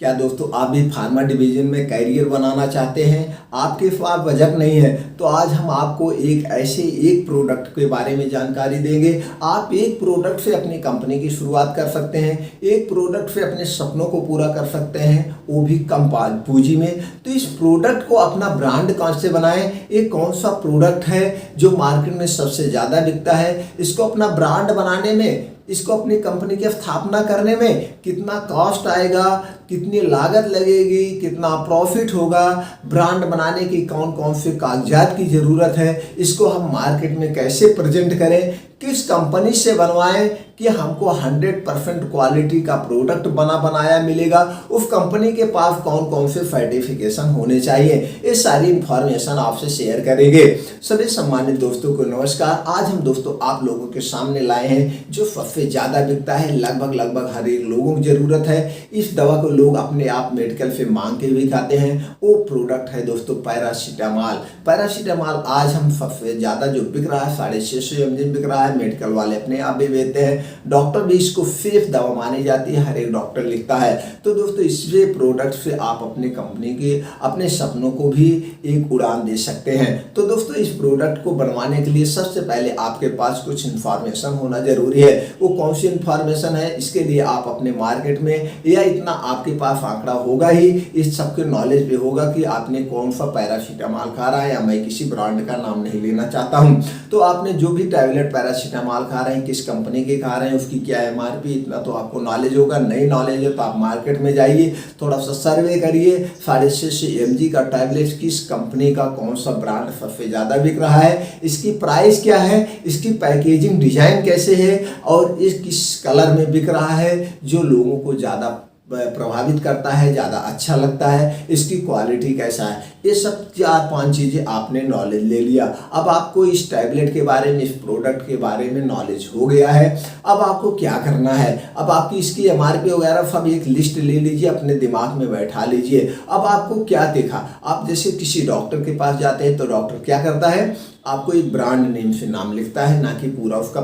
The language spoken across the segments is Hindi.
क्या दोस्तों आप भी फार्मा डिवीजन में कैरियर बनाना चाहते हैं? आपके पास बजट नहीं है तो आज हम आपको एक प्रोडक्ट के बारे में जानकारी देंगे। आप एक प्रोडक्ट से अपनी कंपनी की शुरुआत कर सकते हैं, एक प्रोडक्ट से अपने सपनों को पूरा कर सकते हैं, वो भी कम पूंजी में। तो इस प्रोडक्ट को अपना ब्रांड कौन से बनाएं? एक कौन सा प्रोडक्ट है जो मार्केट में सबसे ज़्यादा बिकता है? इसको अपना ब्रांड बनाने में, इसको अपनी कंपनी की स्थापना करने में कितना कॉस्ट आएगा, कितनी लागत लगेगी, कितना प्रॉफिट होगा, ब्रांड बनाने की कौन कौन से कागजात की ज़रूरत है, इसको हम मार्केट में कैसे प्रेजेंट करें, किस कंपनी से बनवाएं कि हमको 100% क्वालिटी का प्रोडक्ट बनाया मिलेगा, उस कंपनी के पास कौन कौन से सर्टिफिकेशन होने चाहिए, ये सारी इंफॉर्मेशन आपसे शेयर करेंगे। सभी सम्मानित दोस्तों को नमस्कार। आज हम दोस्तों आप लोगों के सामने लाए हैं जो सबसे ज़्यादा बिकता है, लगभग हर एक लोगों की ज़रूरत है। इस दवा को लोग अपने आप मेडिकल से मांग के भी खाते हैं। वो प्रोडक्ट है दोस्तों पैरासीटामॉल। पैरासीटामॉल आज हम सबसे ज़्यादा जो बिक रहा है 650 mg बिक रहा है। मेडिकल वाले अपने आप भी देते हैं, डॉक्टर भी इसको सेफ दवा मानी जाती है, हर एक डॉक्टर लिखता है। तो दोस्तों इससे प्रोडक्ट से आप अपनी कंपनी के अपने सपनों को भी एक उड़ान दे सकते हैं। तो दोस्तों इस प्रोडक्ट को बनवाने के लिए सबसे पहले आपके पास कुछ इन्फॉर्मेशन होना जरूरी है। वो कौन सी इन्फॉर्मेशन है, इसके लिए आप अपने मार्केट में या इतना आपके पास आंकड़ा होगा ही, इस सबके नॉलेज भी होगा कि आपने कौन सा पैरासीटामॉल खा रहा है। या मैं किसी ब्रांड का नाम नहीं लेना चाहता हूँ, तो आपने जो भी टैबलेट पैरासीटामॉल खा रहे हैं, किस कंपनी के खा रहे हैं, उसकी क्या MRP, इतना तो आपको नॉलेज होगा। नहीं नॉलेज है तो आप मार्केट में जाइए, थोड़ा सा सर्वे करिए, 650 mg का टैबलेट किस कंपनी का कौन सा ब्रांड सबसे ज़्यादा बिक रहा है, इसकी प्राइस क्या है, इसकी पैकेजिंग डिजाइन कैसे है और इस किस कलर में बिक रहा है जो लोगों को ज़्यादा प्रभावित करता है, ज़्यादा अच्छा लगता है, इसकी क्वालिटी कैसा है। ये सब 4-5 चीज़ें आपने नॉलेज ले लिया। अब आपको इस टैबलेट के बारे में, इस प्रोडक्ट के बारे में नॉलेज हो गया है। अब आपको क्या करना है, अब आपकी इसकी MRP वगैरह सब एक लिस्ट ले लीजिए, अपने दिमाग में बैठा लीजिए। अब आपको क्या देखा, आप जैसे किसी डॉक्टर के पास जाते हैं तो डॉक्टर क्या करता है, आपको एक ब्रांड नेम से नाम लिखता है, ना कि पूरा उसका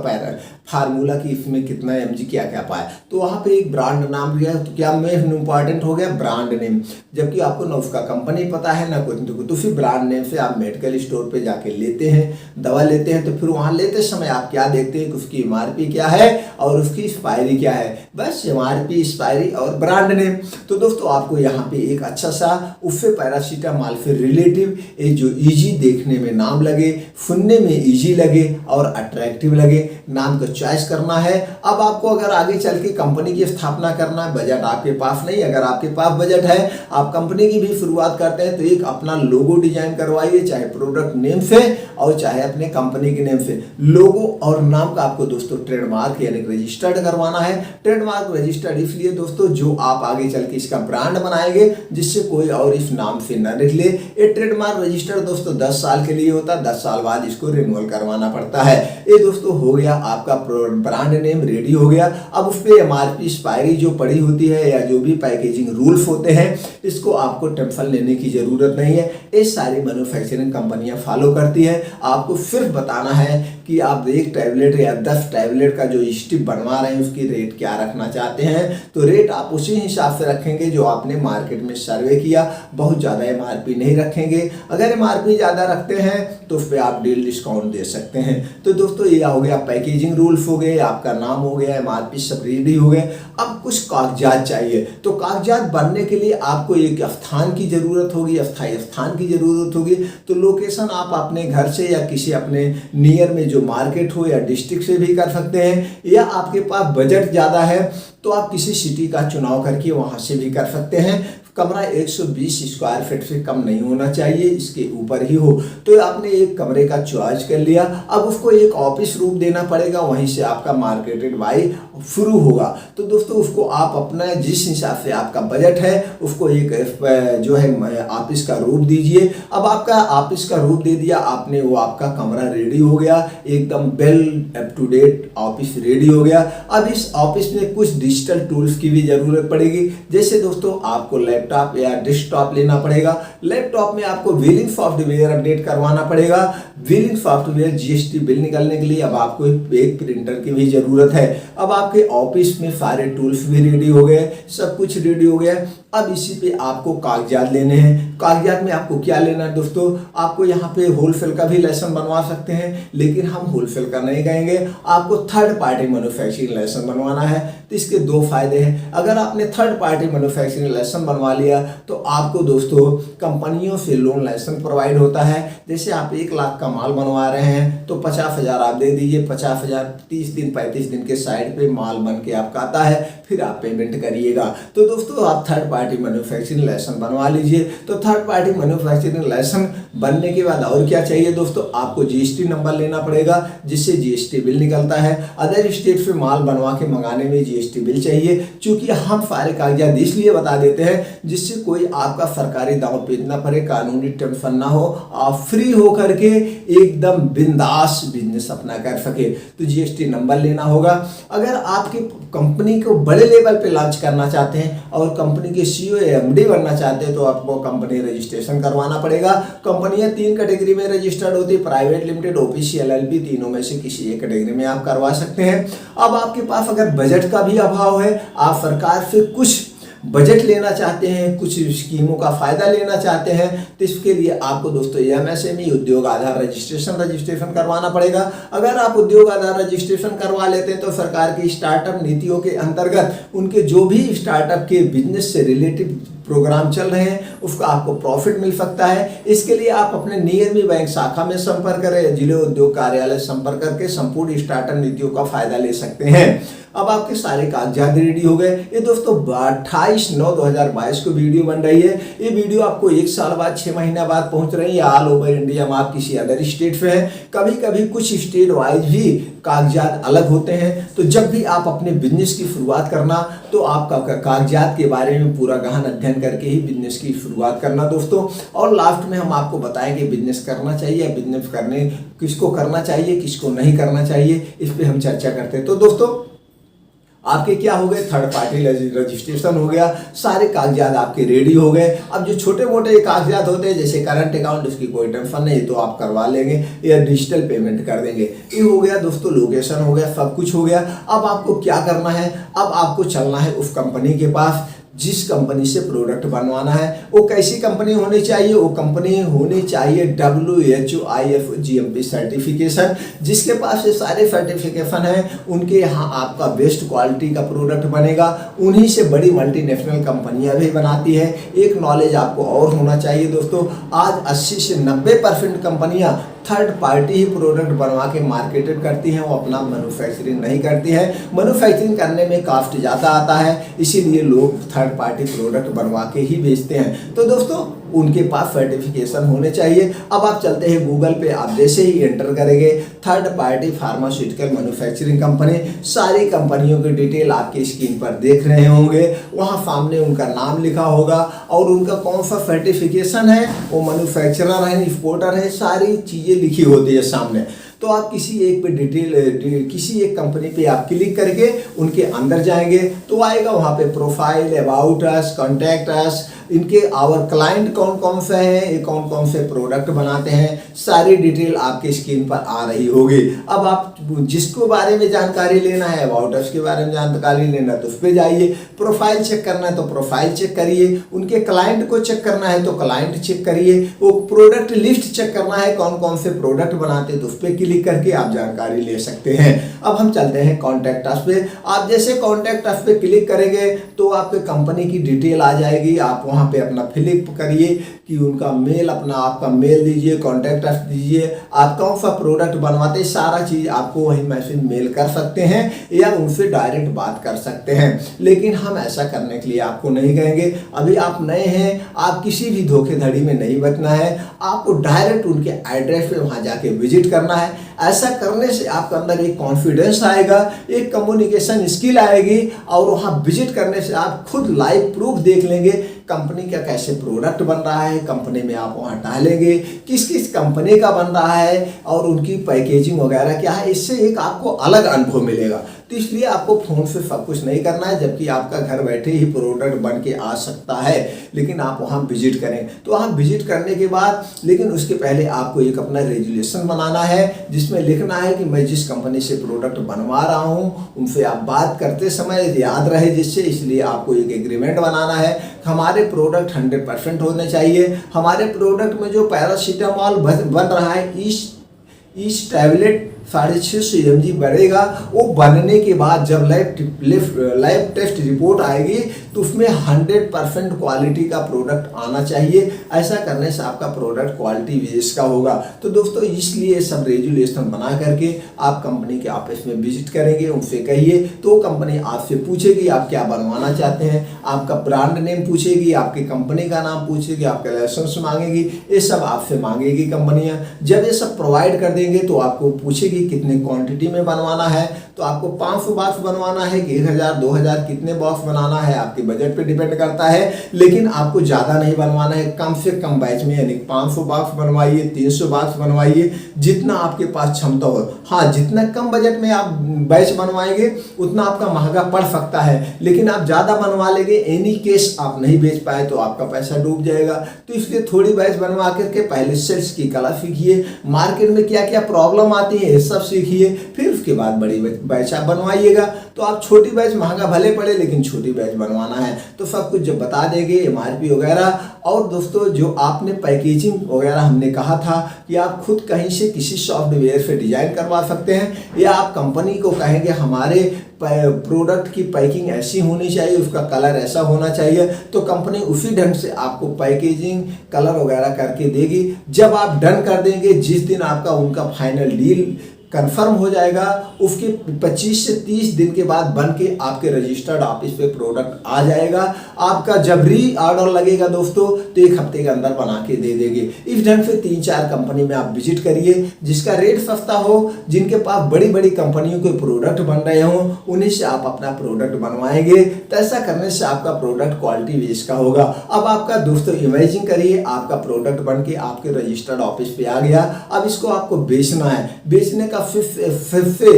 फार्मूला कि इसमें कितना mg क्या क्या पाया। तो वहाँ पे एक ब्रांड नाम दिया, तो क्या में इम्पॉर्टेंट हो गया ब्रांड नेम, जबकि आपको ना उसका कंपनी पता है ना कुछ। तो फिर ब्रांड नेम से आप मेडिकल स्टोर पे जाके लेते हैं, दवा लेते हैं, तो फिर वहाँ लेते समय आप क्या देखते हैं कि उसकी MRP क्या है और उसकी एक्सपायरी क्या है, बस MRP, एक्सपायरी और ब्रांड नेम। तो दोस्तों आपको यहाँ पे एक अच्छा सा उससे पैरासीटामॉल से रिलेटिव जो ईजी देखने में नाम लगे, सुनने में इजी लगे और अट्रैक्टिव लगे, नाम का चॉइस करना है। अब आपको अगर आगे चल के कंपनी की स्थापना करना है, बजट आपके पास नहीं, अगर आपके पास बजट है, आप कंपनी की भी शुरुआत करते हैं, तो एक अपना लोगो डिजाइन करवाइए, चाहे प्रोडक्ट नेम से और चाहे अपने कंपनी के नेम से। लोगो और नाम का आपको दोस्तों ट्रेडमार्क यानी रजिस्टर्ड करवाना है। ट्रेडमार्क रजिस्टर्ड इसलिए दोस्तों जो आप आगे चल के इसका ब्रांड बनाएंगे, जिससे कोई और इस नाम से न निकले। ये ट्रेडमार्क रजिस्टर्ड दोस्तों 10 साल के लिए होता है, 10 साल बाद इसको रिन्यूअल करवाना पड़ता है। ये दोस्तों हो गया आपका ब्रांड नेम रेडी हो गया। अब उस पर MRP एक्सपायरी जो पड़ी होती है या जो भी पैकेजिंग रूल्स होते हैं, इसको आपको टेंशन लेने की जरूरत नहीं है, ये सारी मैन्युफैक्चरिंग कंपनियां फॉलो करती है। आपको सिर्फ बताना है कि आप एक टैबलेट या 10 टैबलेट का जो स्टिप बनवा रहे हैं उसकी रेट क्या रखना चाहते हैं, तो रेट आप उसी हिसाब से रखेंगे जो आपने मार्केट में सर्वे किया। बहुत ज़्यादा MRP नहीं रखेंगे, अगर MRP ज़्यादा रखते हैं तो उस पर आप डील डिस्काउंट दे सकते हैं। तो दोस्तों ये हो गया, पैकेजिंग रूल्स हो गए, आपका नाम हो गया, MRP सब रेडी हो गए। अब कुछ कागजात चाहिए, तो कागजात बनने के लिए आपको एक स्थान की जरूरत होगी, अस्थायी स्थान की जरूरत होगी। तो लोकेशन आप अपने घर से या किसी अपने नियर में जो मार्केट हो या डिस्ट्रिक्ट से भी कर सकते हैं, या आपके पास बजट ज़्यादा है तो आप किसी सिटी का चुनाव करके वहाँ से भी कर सकते हैं। कमरा 120 स्क्वायर फीट से कम नहीं होना चाहिए, इसके ऊपर ही हो। तो आपने एक कमरे का चॉइस कर लिया, अब उसको एक ऑफिस रूम देना पड़ेगा, वहीं से आपका मार्केटेड बाई शुरू होगा। तो दोस्तों उसको आप अपना जिस हिसाब से आपका बजट है उसको एक जो है ऑफिस का रूम दीजिए। अब आपका ऑफिस का रूम दे दिया आपने, वो आपका कमरा रेडी हो गया, एकदम well up to date office ready हो गया। अब इस ऑफिस में कुछ डिजिटल टूल्स की भी जरूरत पड़ेगी। जैसे दोस्तों आपको लैपटॉप या डेस्कटॉप लेना पड़ेगा। लैपटॉप में आपको बिलिंग सॉफ्टवेयर अपडेट करवाना पड़ेगा। बिलिंग सॉफ्टवेयर जीएसटी बिल निकालने के लिए अब आपको एक प्रिंटर की भी जरूरत है। अब आपके ऑफिस में सारे टूल्स भी रेडी हो गए, सब कुछ रेडी हो गया। अब इसी पे आपको कागजात लेने हैं। कागजात में आपको क्या लेना है दोस्तों, आपको यहाँ पे होलसेल का भी लाइसेंस बनवा सकते हैं, लेकिन हम होलसेल का नहीं कहेंगे, आपको थर्ड पार्टी मैन्युफैक्चरिंग लाइसेंस बनवाना है। तो इसके दो फायदे हैं। अगर आपने थर्ड पार्टी मैन्युफैक्चरिंग लाइसेंस बनवा लिया तो आपको दोस्तों कंपनियों से लोन लाइसेंस प्रोवाइड होता है। जैसे आप 1 लाख का माल बनवा रहे हैं तो 50,000 आप दे दीजिए, 50,000 30 दिन 35 दिन के साइड पे माल बन के आपका आता है, फिर आप पेमेंट करिएगा। तो दोस्तों आप थर्ड पार्टी मैन्युफैक्चरिंग लाइसेंस बनवा लीजिए। तो थर्ड पार्टी मैन्युफैक्चरिंग लाइसेंस बनने के बाद और क्या चाहिए दोस्तों, आपको जीएसटी नंबर लेना पड़ेगा, जिससे जीएसटी बिल निकलता है। अदर स्टेट से माल बनवा के मंगाने में जीएसटी बिल चाहिए। चूंकि हम सारे कागजात इसलिए बता देते हैं जिससे कोई आपका सरकारी दांव पेच ना पड़े, कानूनी टेंशन ना हो, आप फ्री होकर के एकदम बिंदास बिजनेस अपना कर सके। तो जीएसटी नंबर लेना होगा। अगर आपकी कंपनी को बड़े लेवल पे लॉन्च करना चाहते हैं और कंपनी के सीईओ या एमडी बनना चाहते हैं तो आपको कंपनी रजिस्ट्रेशन करवाना पड़ेगा। कंपनियां 3 कैटेगरी में रजिस्टर्ड होती है, प्राइवेट, लिमिटेड, ओपीसी, एलएलपी, तीनों में से किसी एक कैटेगरी में आप करवा सकते हैं। अब आपके पास अगर बजट का भी अभाव है, आप सरकार से कुछ बजट लेना चाहते हैं, कुछ स्कीमों का फायदा लेना चाहते हैं, तो इसके लिए आपको दोस्तों एमएसएमई उद्योग आधार रजिस्ट्रेशन करवाना पड़ेगा। अगर आप उद्योग आधार रजिस्ट्रेशन करवा लेते हैं तो सरकार की स्टार्टअप नीतियों के अंतर्गत उनके जो भी स्टार्टअप के बिजनेस से रिलेटेड प्रोग्राम चल रहे हैं उसका आपको प्रॉफिट मिल सकता है। इसके लिए आप अपने नियमित बैंक शाखा में संपर्क करें, जिले उद्योग कार्यालय संपर्क करके संपूर्ण स्टार्टअप नीतियों का फायदा ले सकते हैं। अब आपके सारे कागजात रेडी हो गए। ये दोस्तों 28/9/2022 को वीडियो बन रही है। ये वीडियो आपको 1 साल बाद 6 महीना बाद पहुंच रही है। ऑल ओवर इंडिया में आप किसी अदर स्टेट में हैं, कभी कभी कुछ स्टेट वाइज भी कागजात अलग होते हैं। तो जब भी आप अपने बिजनेस की शुरुआत करना तो आपका कागजात के बारे में पूरा गहन अध्ययन करके ही बिजनेस की शुरुआत करना दोस्तों। और लास्ट में हम आपको बताएं कि बिजनेस करना चाहिए, बिजनेस करने किसको करना चाहिए, किसको नहीं करना चाहिए, इस पर हम चर्चा करते हैं। तो दोस्तों आपके क्या हो गए, थर्ड पार्टी रजिस्ट्रेशन हो गया, सारे कागजात आपके रेडी हो गए। अब जो छोटे मोटे कागजात होते हैं जैसे करंट अकाउंट, उसकी कोई टेंशन नहीं, तो आप करवा लेंगे या डिजिटल पेमेंट कर देंगे। ये हो गया दोस्तों, लोकेशन हो गया, सब कुछ हो गया। अब आपको क्या करना है, अब आपको चलना है उस कंपनी के पास जिस कंपनी से प्रोडक्ट बनवाना है। वो कैसी कंपनी होनी चाहिए, वो कंपनी होनी चाहिए WHO-IF GMP सर्टिफिकेशन, जिसके पास ये सारे सर्टिफिकेशन हैं। उनके यहाँ आपका बेस्ट क्वालिटी का प्रोडक्ट बनेगा। उन्हीं से बड़ी मल्टीनेशनल कंपनियां भी बनाती है। एक नॉलेज आपको और होना चाहिए दोस्तों, आज 80 से 90% कंपनियां थर्ड पार्टी ही प्रोडक्ट बनवा के मार्केटेड करती हैं, वो अपना मैन्युफैक्चरिंग नहीं करती है। मैन्युफैक्चरिंग करने में कॉस्ट ज़्यादा आता है, इसीलिए लोग थर्ड पार्टी प्रोडक्ट बनवा के ही बेचते हैं। तो दोस्तों उनके पास सर्टिफिकेशन होने चाहिए। अब आप चलते हैं गूगल पे, आप जैसे ही एंटर करेंगे third party pharmaceutical manufacturing company, सारी कंपनियों की डिटेल आपकी स्क्रीन पर देख रहे होंगे। वहाँ सामने उनका नाम लिखा होगा और उनका कौन सा सर्टिफिकेशन है, वो मैन्युफैक्चरर है, इंपोर्टर है, सारी चीज़ें लिखी होती है सामने। तो आप किसी एक पे किसी एक कंपनी पे आप क्लिक करके उनके अंदर जाएंगे तो आएगा वहाँ पे profile, about us, contact us, इनके आवर क्लाइंट कौन कौन से हैं, ये कौन कौन से प्रोडक्ट बनाते हैं, सारी डिटेल आपके स्क्रीन पर आ रही होगी। अब आप जिसको बारे में जानकारी लेना है, अबाउट अस के बारे में जानकारी लेना तो उस पर जाइए, प्रोफाइल चेक करना है तो प्रोफाइल चेक करिए, उनके क्लाइंट को चेक करना है तो क्लाइंट चेक करिए, वो प्रोडक्ट लिस्ट चेक करना है कौन कौन से प्रोडक्ट बनाते हैं तो उस पर क्लिक करके आप जानकारी ले सकते हैं। अब हम चलते हैं कॉन्टैक्ट अस पे। आप जैसे कॉन्टैक्ट अस पे क्लिक करेंगे तो आपके कंपनी की डिटेल आ जाएगी। आप वहाँ पे अपना फिलिप करिए कि उनका मेल, अपना आपका मेल दीजिए, कॉन्टैक्ट अस दीजिए, आप कौन सा प्रोडक्ट बनवाते हैं, सारा चीज़ आपको वही मैसेज मेल कर सकते हैं या उनसे डायरेक्ट बात कर सकते हैं। लेकिन हम ऐसा करने के लिए आपको नहीं कहेंगे। अभी आप नए हैं, आप किसी भी धोखेधड़ी में नहीं बचना है, आपको डायरेक्ट उनके एड्रेस पे वहाँ जाके विजिट करना है। ऐसा करने से आपके अंदर एक कॉन्फिडेंस आएगा, एक कम्युनिकेशन स्किल आएगी और वहाँ विजिट करने से आप खुद लाइव प्रूफ देख लेंगे कंपनी का कैसे प्रोडक्ट बन रहा है, कंपनी में आप वहाँ टहलेंगे किस किस कंपनी का बन रहा है और उनकी पैकेजिंग वगैरह क्या है, इससे एक आपको अलग अनुभव मिलेगा। तो इसलिए आपको फ़ोन से सब कुछ नहीं करना है, जबकि आपका घर बैठे ही प्रोडक्ट बन के आ सकता है, लेकिन आप वहाँ विजिट करें। तो वहाँ विजिट करने के बाद लेकिन उसके पहले आपको एक अपना रेजुलेशन बनाना है, जिसमें लिखना है कि मैं जिस कंपनी से प्रोडक्ट बनवा रहा हूँ उनसे आप बात करते समय याद रहे जिससे, इसलिए आपको एक एग्रीमेंट बनाना है। हमारे प्रोडक्ट 100% होने चाहिए। हमारे प्रोडक्ट में जो पैरासीटामॉल बन रहा है इस टैबलेट 650 mg बढ़ेगा, वो बनने के बाद जब लैब टेस्ट रिपोर्ट आएगी तो उसमें 100% क्वालिटी का प्रोडक्ट आना चाहिए। ऐसा करने से आपका प्रोडक्ट क्वालिटी बेस का होगा। तो दोस्तों इसलिए सब रेजुलेशन बना करके आप कंपनी के ऑफिस में विजिट करेंगे, उनसे कहिए तो कंपनी आपसे पूछेगी आप क्या बनवाना चाहते हैं, आपका ब्रांड नेम पूछेगी, आपकी कंपनी का नाम पूछेगी, आपका लाइसेंस मांगेगी, ये सब आपसे मांगेगी कंपनियां। जब ये सब प्रोवाइड कर देंगे तो आपको पूछेगी कितने क्वांटिटी में बनवाना है, तो आपको 500 बॉक्स बनवाना है कि 1000 2000 कितने बॉक्स बनाना है आपके बजट पे डिपेंड करता है। लेकिन आपको ज़्यादा नहीं बनवाना है, कम से कम बैच में, यानी 500 बॉक्स बनवाइए, 300 बॉक्स बनवाइए, जितना आपके पास क्षमता हो। हाँ, जितना कम बजट में आप बैच बनवाएंगे उतना आपका महंगा पड़ सकता है, लेकिन आप ज़्यादा बनवा लेंगे, एनी केस आप नहीं बेच पाए तो आपका पैसा डूब जाएगा। तो इसलिए थोड़ी बैच बनवा करके पहले सेल्स की कला सीखिए, मार्केट में क्या क्या प्रॉब्लम आती है ये सब सीखिए, फिर उसके बाद बड़ी बैच आप बनवाइएगा। तो आप छोटी बैच महंगा भले पड़े लेकिन छोटी बैच बनवाना है तो सब कुछ जब बता देंगे, MRP वगैरह। और दोस्तों जो आपने पैकेजिंग वगैरह हमने कहा था कि आप खुद कहीं से किसी सॉफ्टवेयर से डिजाइन करवा सकते हैं, या आप कंपनी को कहेंगे हमारे प्रोडक्ट की पैकिंग ऐसी होनी चाहिए, उसका कलर ऐसा होना चाहिए, तो कंपनी उसी ढंग से आपको पैकेजिंग कलर वगैरह करके देगी। जब आप डन कर देंगे, जिस दिन आपका उनका फाइनल डील कंफर्म हो जाएगा, उसके 25 से 30 दिन के बाद बन के आपके रजिस्टर्ड ऑफिस पे प्रोडक्ट आ जाएगा। आपका जब री ऑर्डर लगेगा दोस्तों तो 1 हफ्ते के अंदर बना के दे देंगे। इस ढंग से 3-4 कंपनी में आप विजिट करिए जिसका रेट सस्ता हो, जिनके पास बड़ी बड़ी कंपनियों के प्रोडक्ट बन रहे हों, उन्हीं से आप अपना प्रोडक्ट बनवाएंगे। तो ऐसा करने से आपका प्रोडक्ट क्वालिटी बेस का होगा। अब आपका दोस्तों इमेजिन करिए आपका प्रोडक्ट बन के आपके रजिस्टर्ड ऑफिस पे आ गया, अब इसको आपको बेचना है। बेचने का सबसे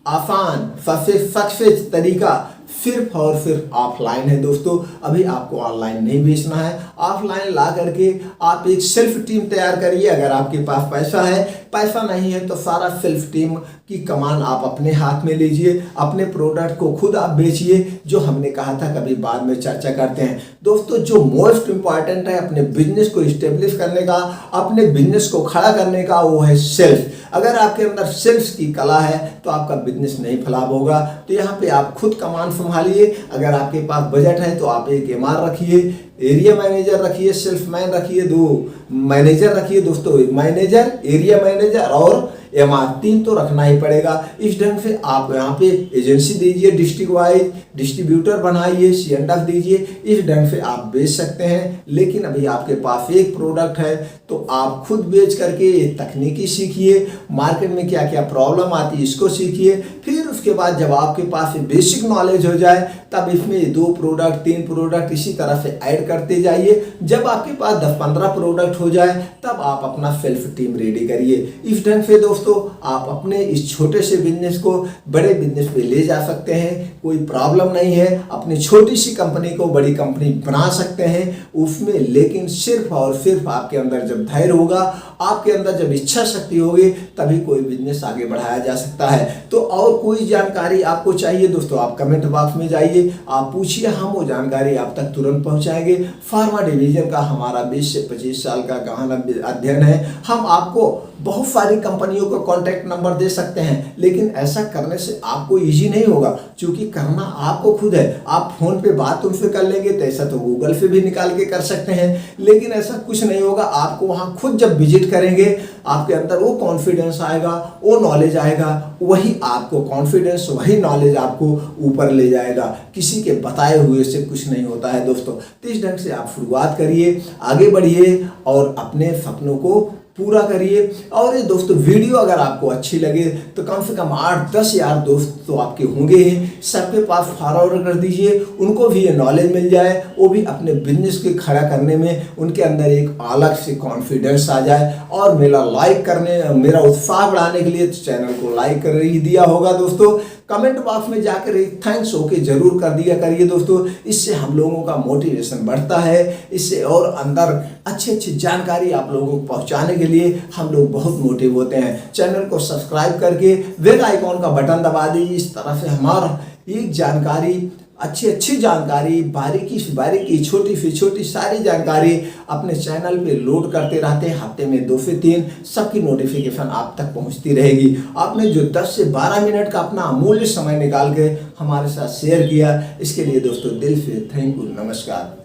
आसान सबसे सक्सेस तरीका सिर्फ और सिर्फ ऑफलाइन है दोस्तों। अभी आपको ऑनलाइन नहीं बेचना है, ऑफलाइन ला करके आप एक सेल्फ टीम तैयार करिए। अगर आपके पास पैसा है, पैसा नहीं है तो सारा सेल्फ टीम की कमान आप अपने हाथ में लीजिए, अपने प्रोडक्ट को खुद आप बेचिए। जो हमने कहा था कभी बाद में चर्चा करते हैं दोस्तों, जो मोस्ट इम्पॉर्टेंट है अपने बिजनेस को इस्टेब्लिश करने का, अपने बिजनेस को खड़ा करने का, वो है सेल्फ। अगर आपके अंदर सेल्स की कला है तो आपका बिजनेस नहीं फलाप होगा। तो यहाँ पे आप खुद कमान संभालिए। अगर आपके पास बजट है तो आप एक MR रखिए, एरिया मैनेजर रखिए, सेल्समैन रखिए, 2 मैनेजर रखिए दोस्तों, मैनेजर, एरिया मैनेजर और MR 3 तो रखना ही पड़ेगा। इस ढंग से आप यहाँ पे एजेंसी दीजिए, डिस्ट्रिक्ट वाइज डिस्ट्रीब्यूटर बनाइए, C&F दीजिए। इस ढंग से आप बेच सकते हैं। लेकिन अभी आपके पास एक प्रोडक्ट है तो आप खुद बेच करके ये तकनीकी सीखिए, मार्केट में क्या क्या प्रॉब्लम आती है इसको सीखिए। फिर उसके बाद जब आपके पास बेसिक नॉलेज हो जाए तब इसमें 2 प्रोडक्ट 3 प्रोडक्ट इसी तरह से ऐड करते जाइए। जब आपके पास 10-15 प्रोडक्ट हो जाए तब आप अपना सेल्फ टीम रेडी करिए। इस ढंग से दोस्तों आप अपने इस छोटे से बिजनेस को बड़े बिजनेस पे ले जा सकते हैं, कोई प्रॉब्लम नहीं है। अपनी छोटी सी कंपनी को बड़ी कंपनी बना सकते हैं उसमें, लेकिन सिर्फ और सिर्फ आपके अंदर जब धैर्य होगा, आपके अंदर जब इच्छा शक्ति होगी, तभी कोई बिजनेस आगे बढ़ाया जा सकता है। तो और कोई जानकारी आपको चाहिए दोस्तों, आप कमेंट बॉक्स में जाइए, आप पूछिए, हम वो जानकारी आप तक तुरंत पहुंचाएंगे। फार्मा डिवीजन का हमारा 20 से 25 साल का गहन अध्ययन है। हम आपको बहुत सारी कंपनियों को कॉन्टैक्ट नंबर दे सकते हैं, लेकिन ऐसा करने से आपको इजी नहीं होगा, क्योंकि करना आपको खुद है। आप फोन पे बात उनसे कर लेंगे तो ऐसा तो गूगल से भी निकाल के कर सकते हैं, लेकिन ऐसा कुछ नहीं होगा। आपको वहाँ खुद जब विजिट करेंगे आपके अंदर वो कॉन्फिडेंस आएगा, वो नॉलेज आएगा, वही आपको कॉन्फिडेंस, वही नॉलेज आपको ऊपर ले जाएगा। किसी के बताए हुए से कुछ नहीं होता है दोस्तों। तो इस ढंग से आप शुरुआत करिए, आगे बढ़िए और अपने सपनों को पूरा करिए। और ये दोस्तों वीडियो अगर आपको अच्छी लगे तो कम से कम 8-10 यार दोस्त तो आपके होंगे ही, सबके पास फॉरवर्ड कर दीजिए, उनको भी ये नॉलेज मिल जाए, वो भी अपने बिजनेस के खड़ा करने में उनके अंदर एक अलग से कॉन्फिडेंस आ जाए। और मेरा उत्साह बढ़ाने के लिए चैनल को लाइक कर ही दिया होगा दोस्तों। कमेंट बॉक्स में जाकर एक थैंक्स ओके जरूर कर दिया करिए दोस्तों, इससे हम लोगों का मोटिवेशन बढ़ता है, इससे और अंदर अच्छी जानकारी आप लोगों को पहुंचाने के लिए हम लोग बहुत मोटिव होते हैं। चैनल को सब्सक्राइब करके बेल आइकॉन का बटन दबा दीजिए। इस तरह से हमारा एक जानकारी, अच्छी जानकारी, बारीकी से बारीकी, छोटी से छोटी सारी जानकारी अपने चैनल पे लोड करते रहते हैं। हफ्ते में 2 से 3 सबकी नोटिफिकेशन आप तक पहुंचती रहेगी। आपने जो 10 से 12 मिनट का अपना अमूल्य समय निकाल के हमारे साथ शेयर किया, इसके लिए दोस्तों दिल से थैंक यू, नमस्कार।